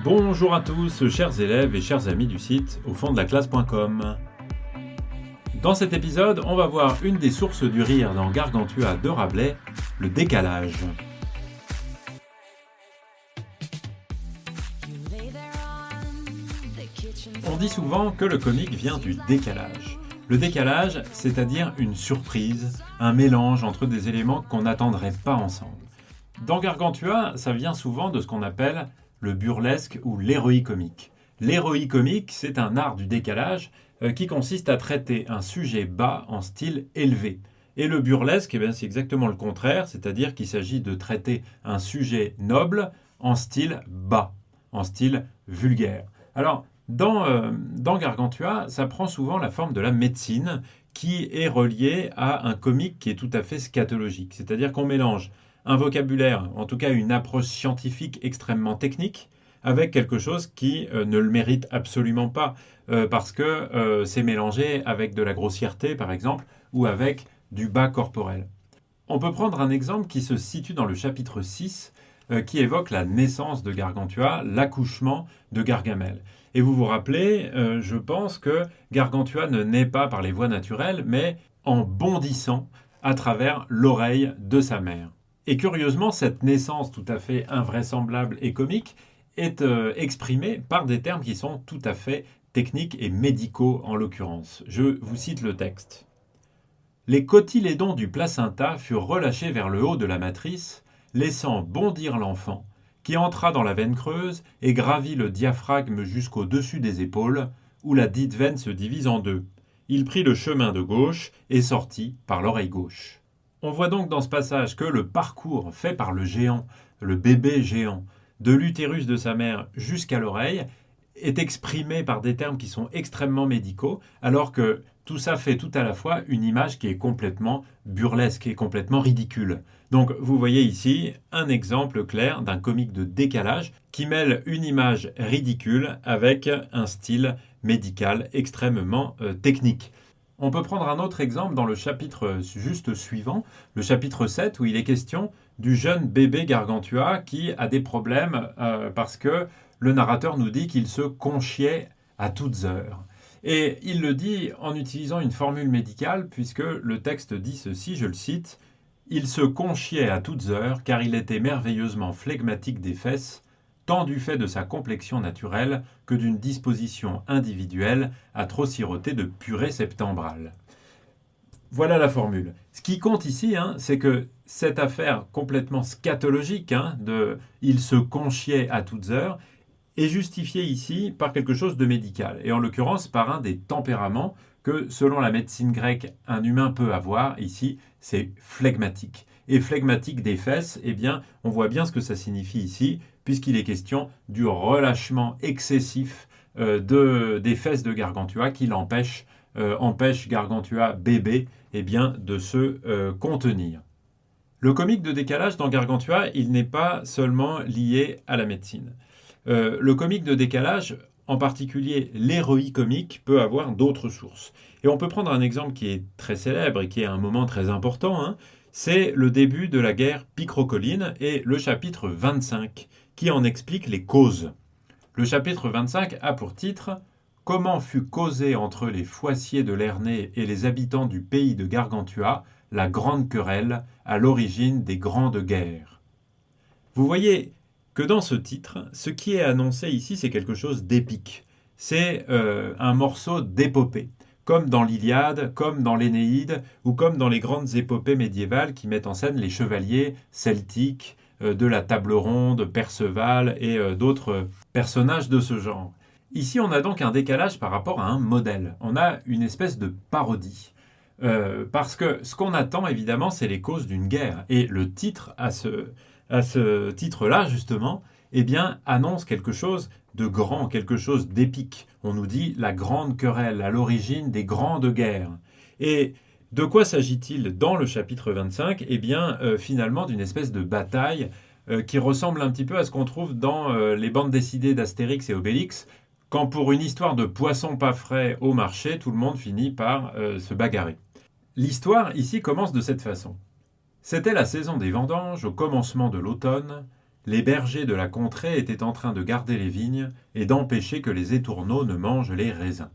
Bonjour à tous, chers élèves et chers amis du site au fond de la classe.com. Dans cet épisode, on va voir une des sources du rire dans Gargantua de Rabelais, le décalage. On dit souvent que le comique vient du décalage. Le décalage, c'est-à-dire une surprise, un mélange entre des éléments qu'on n'attendrait pas ensemble. Dans Gargantua, ça vient souvent de ce qu'on appelle le burlesque ou l'héroï comique. L'héroï comique, c'est un art du décalage qui consiste à traiter un sujet bas en style élevé. Et le burlesque, c'est exactement le contraire, c'est-à-dire qu'il s'agit de traiter un sujet noble en style bas, en style vulgaire. Alors, dans Gargantua, ça prend souvent la forme de la médecine qui est reliée à un comique qui est tout à fait scatologique. C'est-à-dire qu'on mélange un vocabulaire, en tout cas une approche scientifique extrêmement technique, avec quelque chose qui ne le mérite absolument pas, parce que c'est mélangé avec de la grossièreté, par exemple, ou avec du bas corporel. On peut prendre un exemple qui se situe dans le chapitre 6, qui évoque la naissance de Gargantua, l'accouchement de Gargamel. Et vous vous rappelez, je pense que Gargantua ne naît pas par les voies naturelles, mais en bondissant à travers l'oreille de sa mère. Et curieusement, cette naissance tout à fait invraisemblable et comique est exprimée par des termes qui sont tout à fait techniques et médicaux en l'occurrence. Je vous cite le texte. Les cotylédons du placenta furent relâchés vers le haut de la matrice, laissant bondir l'enfant, qui entra dans la veine creuse et gravit le diaphragme jusqu'au-dessus des épaules, où la dite veine se divise en deux. Il prit le chemin de gauche et sortit par l'oreille gauche. On voit donc dans ce passage que le parcours fait par le géant, le bébé géant, de l'utérus de sa mère jusqu'à l'oreille, est exprimé par des termes qui sont extrêmement médicaux, alors que tout ça fait tout à la fois une image qui est complètement burlesque et complètement ridicule. Donc vous voyez ici un exemple clair d'un comique de décalage qui mêle une image ridicule avec un style médical extrêmement technique. On peut prendre un autre exemple dans le chapitre juste suivant, le chapitre 7, où il est question du jeune bébé Gargantua qui a des problèmes parce que le narrateur nous dit qu'il se conchiait à toutes heures. Et il le dit en utilisant une formule médicale, puisque le texte dit ceci, je le cite, « Il se conchiait à toutes heures, car il était merveilleusement flegmatique des fesses, tant du fait de sa complexion naturelle que d'une disposition individuelle à trop siroter de purée septembrale. » Voilà la formule. Ce qui compte ici, c'est que cette affaire complètement scatologique de « il se conchiait à toutes heures » est justifiée ici par quelque chose de médical, et en l'occurrence par un des tempéraments que, selon la médecine grecque, un humain peut avoir. Ici, c'est flegmatique. Et flegmatique des fesses, on voit bien ce que ça signifie ici, puisqu'il est question du relâchement excessif des fesses de Gargantua qui empêche Gargantua bébé de se contenir. Le comique de décalage dans Gargantua, il n'est pas seulement lié à la médecine. Le comique de décalage, en particulier l'héroï comique, peut avoir d'autres sources. Et on peut prendre un exemple qui est très célèbre et qui est un moment très important, c'est le début de la guerre picrocolline et le chapitre 25, qui en explique les causes. Le chapitre 25 a pour titre « Comment fut causée entre les Foissiers de Lernée et les habitants du pays de Gargantua la grande querelle à l'origine des grandes guerres ». Vous voyez que dans ce titre, ce qui est annoncé ici, c'est quelque chose d'épique. C'est un morceau d'épopée, comme dans l'Iliade, comme dans l'Énéide, ou comme dans les grandes épopées médiévales qui mettent en scène les chevaliers celtiques, de la table ronde, Perceval et d'autres personnages de ce genre. Ici, on a donc un décalage par rapport à un modèle. On a une espèce de parodie. Parce que ce qu'on attend, évidemment, c'est les causes d'une guerre. Et le titre à ce titre-là, justement, annonce quelque chose de grand, quelque chose d'épique. On nous dit la grande querelle à l'origine des grandes guerres. Et de quoi s'agit-il dans le chapitre 25 ? Finalement, d'une espèce de bataille qui ressemble un petit peu à ce qu'on trouve dans les bandes dessinées d'Astérix et Obélix, quand pour une histoire de poissons pas frais au marché, tout le monde finit par se bagarrer. L'histoire ici commence de cette façon. C'était la saison des vendanges, au commencement de l'automne. les bergers de la contrée étaient en train de garder les vignes et d'empêcher que les étourneaux ne mangent les raisins.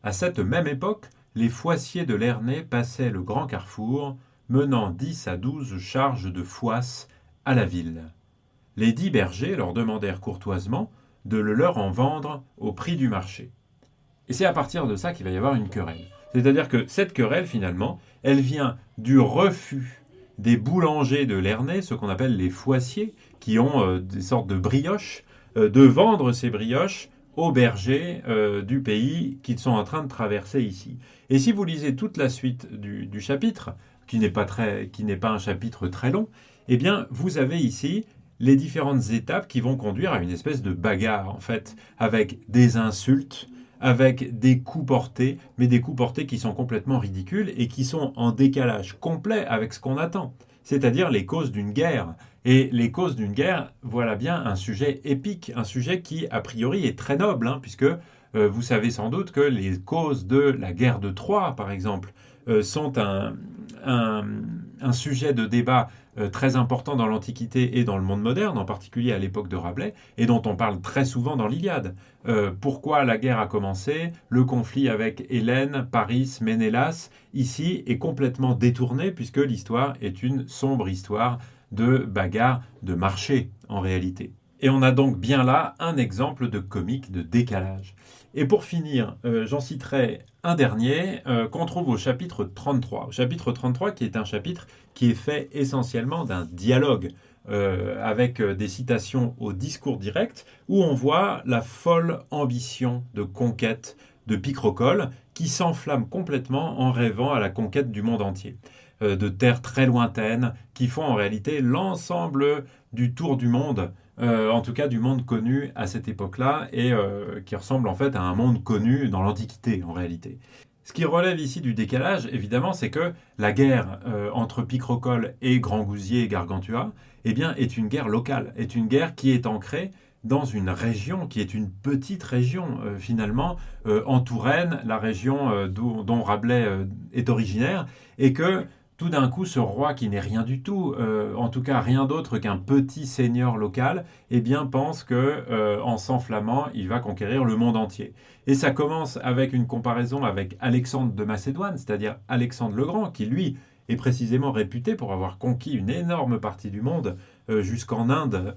À cette même époque, les foissiers de Lernay passaient le grand carrefour, menant 10 à 12 charges de foisse à la ville. Les 10 bergers leur demandèrent courtoisement de le leur en vendre au prix du marché. Et c'est à partir de ça qu'il va y avoir une querelle. C'est-à-dire que cette querelle, finalement, elle vient du refus des boulangers de Lernay, ce qu'on appelle les foissiers, qui ont des sortes de brioches, de vendre ces brioches aux bergers du pays qu'ils sont en train de traverser ici. Et si vous lisez toute la suite du chapitre, qui n'est pas un chapitre très long, eh bien, vous avez ici les différentes étapes qui vont conduire à une espèce de bagarre, en fait, avec des insultes, avec des coups portés, mais des coups portés qui sont complètement ridicules et qui sont en décalage complet avec ce qu'on attend, c'est-à-dire les causes d'une guerre. Et les causes d'une guerre, voilà bien un sujet épique, un sujet qui, a priori, est très noble, puisque vous savez sans doute que les causes de la guerre de Troie, par exemple, sont un sujet de débat très important dans l'Antiquité et dans le monde moderne, en particulier à l'époque de Rabelais, et dont on parle très souvent dans l'Iliade. Pourquoi la guerre a commencé? Le conflit avec Hélène, Paris, Ménélas, ici, est complètement détourné, puisque l'histoire est une sombre histoire de bagarre de marché, en réalité. Et on a donc bien là un exemple de comique de décalage. Et pour finir, j'en citerai un dernier qu'on trouve au chapitre 33. Au chapitre 33 qui est un chapitre qui est fait essentiellement d'un dialogue avec des citations au discours direct où on voit la folle ambition de conquête de Picrochole qui s'enflamme complètement en rêvant à la conquête du monde entier. De terres très lointaines qui font en réalité l'ensemble du tour du monde, en tout cas du monde connu à cette époque-là et qui ressemble en fait à un monde connu dans l'Antiquité en réalité. Ce qui relève ici du décalage, évidemment, c'est que la guerre entre Picrochole et Grand Gousier et Gargantua eh bien, est une guerre locale, est une guerre qui est ancrée dans une région qui est une petite région finalement, en Touraine, la région dont Rabelais est originaire, et que tout d'un coup, ce roi qui n'est rien du tout, en tout cas rien d'autre qu'un petit seigneur local, eh bien pense que en s'enflammant, il va conquérir le monde entier. Et ça commence avec une comparaison avec Alexandre de Macédoine, c'est-à-dire Alexandre le Grand, qui lui est précisément réputé pour avoir conquis une énorme partie du monde jusqu'en Inde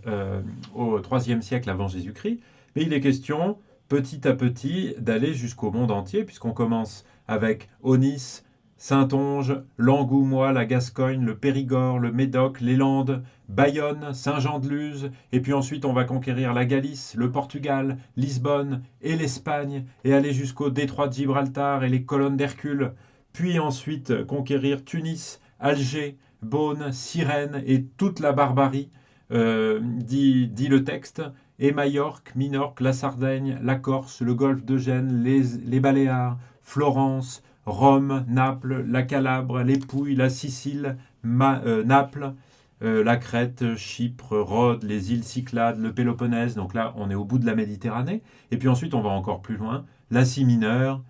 au IIIe siècle avant Jésus-Christ. Mais il est question, petit à petit, d'aller jusqu'au monde entier, puisqu'on commence avec Aunis, Saintonge, l'Angoumois, la Gascogne, le Périgord, le Médoc, les Landes, Bayonne, Saint-Jean-de-Luz, et puis ensuite on va conquérir la Galice, le Portugal, Lisbonne et l'Espagne, et aller jusqu'au détroit de Gibraltar et les colonnes d'Hercule, puis ensuite conquérir Tunis, Alger, Beaune, Cyrène et toute la barbarie, dit le texte, et Majorque, Minorque, la Sardaigne, la Corse, le golfe de Gênes, les Baléares, Florence, Rome, Naples, la Calabre, les Pouilles, la Sicile, Naples, la Crète, Chypre, Rhodes, les îles Cyclades, le Péloponnèse. Donc là, on est au bout de la Méditerranée. Et puis ensuite, on va encore plus loin. L'Asie mineure,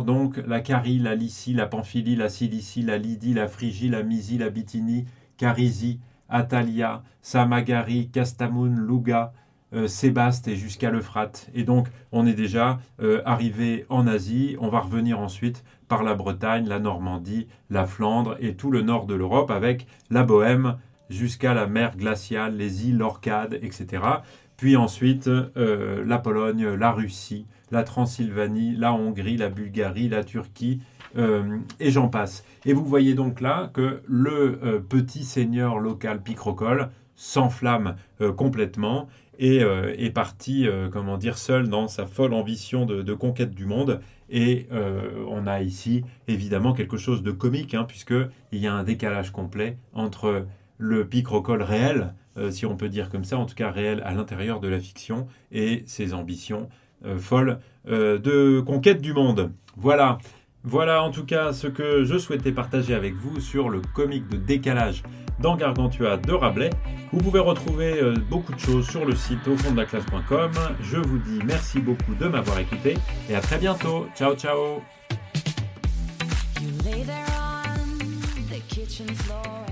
donc la Carie, la Lycie, la Pamphylie, la Cilicie, la Lydie, la Phrygie, la Mysie, la Bithynie, Carysie, Atalia, Samagarie, Castamoun, Louga, Sébaste et jusqu'à l'Euphrate. Et donc, on est déjà arrivé en Asie. On va revenir ensuite par la Bretagne, la Normandie, la Flandre et tout le nord de l'Europe avec la Bohème jusqu'à la mer glaciale, les îles Orcades, etc. Puis ensuite, la Pologne, la Russie, la Transylvanie, la Hongrie, la Bulgarie, la Turquie, et j'en passe. Et vous voyez donc là que le petit seigneur local Picrochole s'enflamme complètement et est parti seul dans sa folle ambition de conquête du monde. Et on a ici évidemment quelque chose de comique, puisqu'il y a un décalage complet entre le Picrochole réel, si on peut dire comme ça, en tout cas réel à l'intérieur de la fiction, et ses ambitions folles de conquête du monde. Voilà en tout cas ce que je souhaitais partager avec vous sur le comique de décalage dans Gargantua de Rabelais. Vous pouvez retrouver beaucoup de choses sur le site aufonddelaclasse.com. Je vous dis merci beaucoup de m'avoir écouté et à très bientôt. Ciao, ciao. You lay there on the kitchen floor.